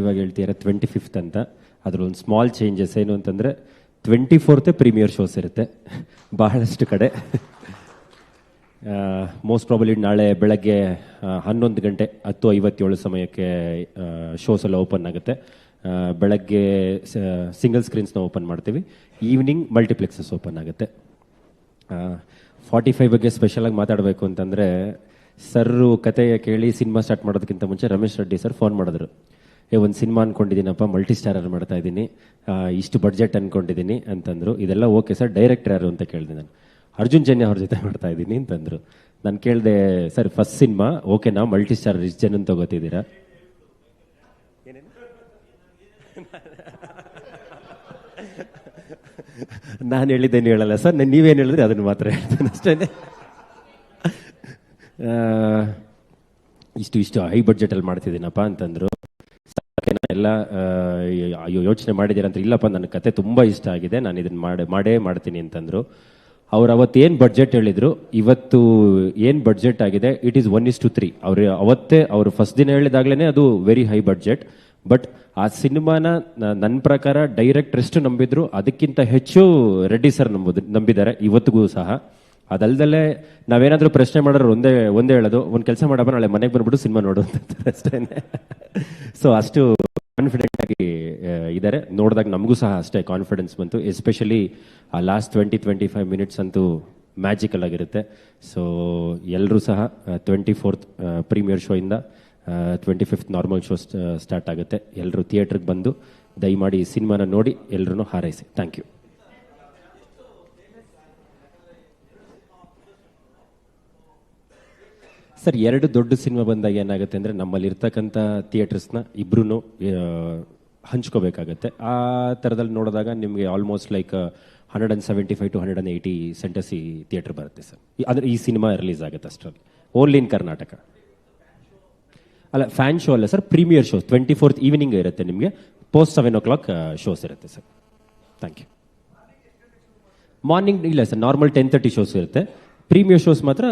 ಇವಾಗ ಹೇಳ್ತೀರಾ 25th ಅಂತ. ಅದ್ರೊಂದು ಸ್ಮಾಲ್ ಚೇಂಜಸ್ ಏನು ಅಂತಂದರೆ 24th ಪ್ರೀಮಿಯರ್ ಶೋಸ್ ಇರುತ್ತೆ ಬಹಳಷ್ಟು ಕಡೆ. ಮೋಸ್ಟ್ ಪ್ರಾಬಲಿ ನಾಳೆ ಬೆಳಗ್ಗೆ 11 ಗಂಟೆ 10:57 ಸಮಯಕ್ಕೆ ಶೋಸ್ ಎಲ್ಲ ಓಪನ್ ಆಗುತ್ತೆ. ಬೆಳಗ್ಗೆ ಸಿಂಗಲ್ ಸ್ಕ್ರೀನ್ಸ್ನ ಓಪನ್ ಮಾಡ್ತೀವಿ, ಈವ್ನಿಂಗ್ ಮಲ್ಟಿಪ್ಲೆಕ್ಸಸ್ ಓಪನ್ ಆಗುತ್ತೆ. 45 ಬಗ್ಗೆ ಸ್ಪೆಷಲಾಗಿ ಮಾತಾಡಬೇಕು ಅಂತಂದರೆ, ಸರ್ರು ಕತೆ ಕೇಳಿ ಸಿನಿಮಾ ಸ್ಟಾರ್ಟ್ ಮಾಡೋದಕ್ಕಿಂತ ಮುಂಚೆ ರಮೇಶ್ ರೆಡ್ಡಿ ಸರ್ ಫೋನ್ ಮಾಡಿದ್ರು. ಒಂದು ಸಿನಿಮಾ ಅಂದ್ಕೊಂಡಿದ್ದೀನಪ್ಪ, ಮಲ್ಟಿ ಸ್ಟಾರರ್ ಮಾಡ್ತಾ ಇದ್ದೀನಿ, ಇಷ್ಟು ಬಡ್ಜೆಟ್ ಅಂದ್ಕೊಂಡಿದ್ದೀನಿ ಅಂತಂದರು. ಇದೆಲ್ಲ ಓಕೆ ಸರ್, ಡೈರೆಕ್ಟರ್ ಯಾರು ಅಂತ ಕೇಳಿದೆ ನಾನು. ಅರ್ಜುನ್ ಜನ್ಯ ಅವ್ರ ಜೊತೆ ಮಾಡ್ತಾ ಇದ್ದೀನಿ ಅಂತಂದರು. ನಾನು ಕೇಳಿದೆ, ಸರ್ ಫಸ್ಟ್ ಸಿನಿಮಾ ಓಕೆನಾ, ಮಲ್ಟಿ ಸ್ಟಾರರ್ ಇಷ್ಟು ಜನ ತಗೋತಿದ್ದೀರಾ? ನಾನು ಹೇಳಿದ್ದೇನು ಹೇಳಲ್ಲ ಸರ್, ನೀವೇನು ಹೇಳಿದ್ರಿ ಅದನ್ನು ಮಾತ್ರ ಹೇಳ್ತೇನೆ ಅಷ್ಟೇ. ಇಷ್ಟು ಹೈ ಬಡ್ಜೆಟಲ್ಲಿ ಮಾಡ್ತಿದ್ದೀನಪ್ಪ ಅಂತಂದರು. ಎಲ್ಲ ಯೋಚನೆ ಮಾಡಿದ್ದೀರ ಅಂತ, ಇಲ್ಲಪ್ಪ ನನ್ನ ಕತೆ ತುಂಬ ಇಷ್ಟ ಆಗಿದೆ, ನಾನು ಇದನ್ನು ಮಾಡೇ ಮಾಡ್ತೀನಿ ಅಂತಂದರು. ಅವ್ರು ಅವತ್ತೇನು ಬಡ್ಜೆಟ್ ಹೇಳಿದರು, ಇವತ್ತು ಏನು ಬಡ್ಜೆಟ್ ಆಗಿದೆ ಇಟ್ ಈಸ್ 1:3. ಅವರು ಫಸ್ಟ್ ದಿನ ಹೇಳಿದಾಗಲೇ ಅದು ವೆರಿ ಹೈ ಬಡ್ಜೆಟ್. ಬಟ್ ಆ ಸಿನಿಮಾನ ನನ್ನ ಪ್ರಕಾರ ಡೈರೆಕ್ಟರ್ ಎಷ್ಟು ನಂಬಿದ್ರು ಅದಕ್ಕಿಂತ ಹೆಚ್ಚು ರೆಡ್ಡಿ ಸರ್ ನಂಬಿದ್ದಾರೆ ಇವತ್ತಿಗೂ ಸಹ. ಅದಲ್ದಲ್ಲೇ ನಾವೇನಾದರೂ ಪ್ರಶ್ನೆ ಮಾಡೋರು ಒಂದೇ ಹೇಳೋದು, ಒಂದು ಕೆಲಸ ಮಾಡಪ್ಪ, ನಾಳೆ ಮನೆಗೆ ಬಂದ್ಬಿಟ್ಟು ಸಿನಿಮಾ ನೋಡು ಅಂತ ಅಷ್ಟೇ. ಸೊ ಅಷ್ಟು ಕಾನ್ಫಿಡೆಂಟ್ ಆಗಿ ಇದ್ದಾರೆ. ನೋಡಿದಾಗ ನಮಗೂ ಸಹ ಅಷ್ಟೇ ಕಾನ್ಫಿಡೆನ್ಸ್ ಬಂತು. ಎಸ್ಪೆಷಲಿ ಆ ಲಾಸ್ಟ್ 20-25 ಮಿನಿಟ್ಸ್ ಅಂತೂ ಮ್ಯಾಜಿಕಲ್ ಆಗಿರುತ್ತೆ. ಸೊ ಎಲ್ಲರೂ ಸಹ 24th ಪ್ರೀಮಿಯರ್ ಶೋ ಇಂದ 25th ನಾರ್ಮಲ್ ಶೋ ಸ್ಟಾರ್ಟ್ ಆಗುತ್ತೆ. ಎಲ್ಲರೂ ಥಿಯೇಟ್ರಿಗೆ ಬಂದು ದಯಮಾಡಿ ಈ ಸಿನಿಮಾನ ನೋಡಿ ಎಲ್ಲರೂ ಹಾರೈಸಿ. Thank you. ಸರ್, 2 ದೊಡ್ಡ ಸಿನಿಮಾ ಬಂದಾಗ ಏನಾಗುತ್ತೆ ಅಂದರೆ, ನಮ್ಮಲ್ಲಿ ಇರ್ತಕ್ಕಂಥ ಥಿಯೇಟರ್ಸ್ನ ಇಬ್ಬರೂ ಹಂಚ್ಕೋಬೇಕಾಗತ್ತೆ. ಆ ಥರದಲ್ಲಿ ನೋಡಿದಾಗ ನಿಮಗೆ ಆಲ್ಮೋಸ್ಟ್ ಲೈಕ್ 175 to 180 ಸೆಂಟರ್ಸ್ ಈ ಥಿಯೇಟರ್ ಬರುತ್ತೆ ಸರ್. ಅಂದರೆ ಈ ಸಿನಿಮಾ ರಿಲೀಸ್ ಆಗುತ್ತೆ ಅಷ್ಟರಲ್ಲಿ, ಓನ್ಲಿ ಇನ್ ಕರ್ನಾಟಕ. ಅಲ್ಲ, ಫ್ಯಾನ್ ಶೋ ಅಲ್ಲ sir, premier show 24th evening ಇರುತ್ತೆ. ನಿಮಗೆ ಪೋಸ್ಟ್ 7 o'clock ಶೋಸ್ ಇರುತ್ತೆ ಸರ್. Thank you. ಮಾರ್ನಿಂಗ್ ಇಲ್ಲ ಸರ್, ನಾರ್ಮಲ್ 10:30 ಶೋಸ್ ಇರುತ್ತೆ. ಪ್ರೀಮಿಯರ್ ಶೋಸ್ ಮಾತ್ರ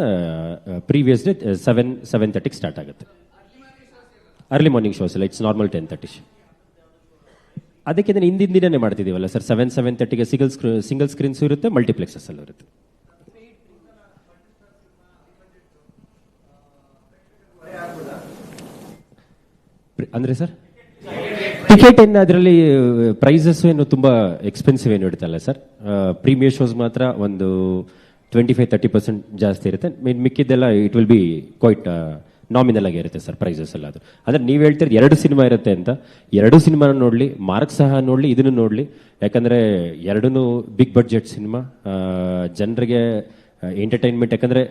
ಪ್ರೀವಿಯಸ್ ಡೇ 7:30 ಸ್ಟಾರ್ಟ್ ಆಗುತ್ತೆ. ಅರ್ಲಿ ಮಾರ್ನಿಂಗ್ ಶೋಸ್ ಇಲ್ಲ, ಇಟ್ಸ್ ನಾರ್ಮಲ್ 10:30. ಅದಕ್ಕೆ ಹಿಂದಿನ ದಿನನೇ ಮಾಡ್ತಿದ್ದೀವಲ್ಲ ಸರ್, 7:30ಗೆ ಸಿಂಗಲ್ ಸ್ಕ್ರೀನ್ಸ್ ಇರುತ್ತೆ, ಮಲ್ಟಿಪ್ಲೆಕ್ಸಸ್ ಅಲ್ಲೂ ಇರುತ್ತೆ. ಅಂದರೆ ಸರ್ ಟಿಕೆಟ್ ಏನು ಅದರಲ್ಲಿ ಪ್ರೈಸಸ್ ಏನು ತುಂಬ ಎಕ್ಸ್ಪೆನ್ಸಿವ್ ಏನು ಇಡ್ತಲ್ಲ ಸರ್. ಪ್ರೀಮಿಯರ್ ಶೋಸ್ ಮಾತ್ರ ಒಂದು 25-30% ಜಾಸ್ತಿ ಇರುತ್ತೆ. ಮಿಕ್ಕಿದ್ದೆಲ್ಲ it will be quite nominal ಆಗಿ ಇರುತ್ತೆ ಸರ್ ಪ್ರೈಸಸ್ ಎಲ್ಲ. ಅದು ಅಂದರೆ ನೀವು ಹೇಳ್ತೀರಿ 2 ಸಿನಿಮಾ ಇರುತ್ತೆ ಅಂತ, 2 ಸಿನಿಮಾನ ನೋಡಲಿ, ಮಾರ್ಕ್ ಸಹ ನೋಡಲಿ, ಇದನ್ನು ನೋಡಲಿ. ಯಾಕಂದರೆ 2 ಬಿಗ್ ಬಡ್ಜೆಟ್ ಸಿನಿಮಾ, ಜನರಿಗೆ ಎಂಟರ್ಟೈನ್ಮೆಂಟ್. ಯಾಕಂದರೆ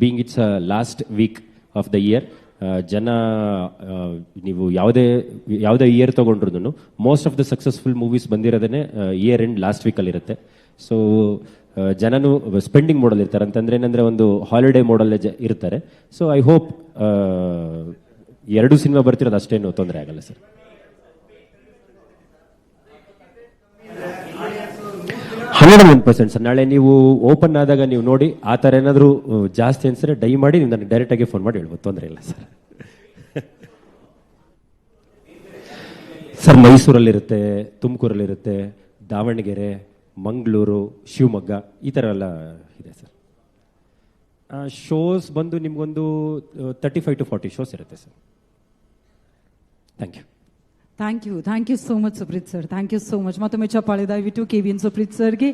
being it's last week of the year, ಜನ ನೀವು ಯಾವುದೇ ಇಯರ್ ತೊಗೊಂಡ್ರು most of the successful movies ಬಂದಿರೋದೇ ಇಯರ್ ಎಂಡ್ ಲಾಸ್ಟ್ ವೀಕಲ್ಲಿರುತ್ತೆ. ಸೊ ಜನನು ಸ್ಪೆಂಡಿಂಗ್ ಮೋಡಲ್ ಇರ್ತಾರೆ, ಅಂತಂದ್ರೆ ಏನಂದರೆ ಒಂದು ಹಾಲಿಡೇ ಮೋಡಲ್ಲೇ ಇರ್ತಾರೆ. ಸೊ ಐ ಹೋಪ್ 2 ಸಿನಿಮಾ ಬರ್ತಿರೋದು ಅಷ್ಟೇನು ತೊಂದರೆ ಆಗಲ್ಲ ಸರ್. ಸರ್, ನಾಳೆ ನೀವು ಓಪನ್ ಆದಾಗ ನೀವು ನೋಡಿ, ಆ ಥರ ಏನಾದರೂ ಜಾಸ್ತಿ ಅನ್ಸಿದ್ರೆ ದಯಮಾಡಿ ನೀವು ನನಗೆ ಡೈರೆಕ್ಟಾಗಿ ಫೋನ್ ಮಾಡಿ ಹೇಳ್ಬೋದು, ತೊಂದರೆ ಇಲ್ಲ ಸರ್. ಸರ್, ಮೈಸೂರಲ್ಲಿರುತ್ತೆ, ತುಮಕೂರಲ್ಲಿರುತ್ತೆ, ದಾವಣಗೆರೆ, ಮಂಗಳೂರು, ಶಿವಮೊಗ್ಗ, ಈ ಥರ ಎಲ್ಲ ಇದೆ ಸರ್. ಶೋಸ್ ಬಂದು ನಿಮಗೊಂದು 35 to 40 ಶೋಸ್ ಇರುತ್ತೆ sir. Thank you. Thank you so much Supreet sir, thank you so much. ಮತ್ತೊಮ್ಮೆ ಚಪ್ಪಾಳೆ ದಯವಿಟ್ಟು KVN ಸುಪ್ರೀತ್ ಸರ್ಗೆ.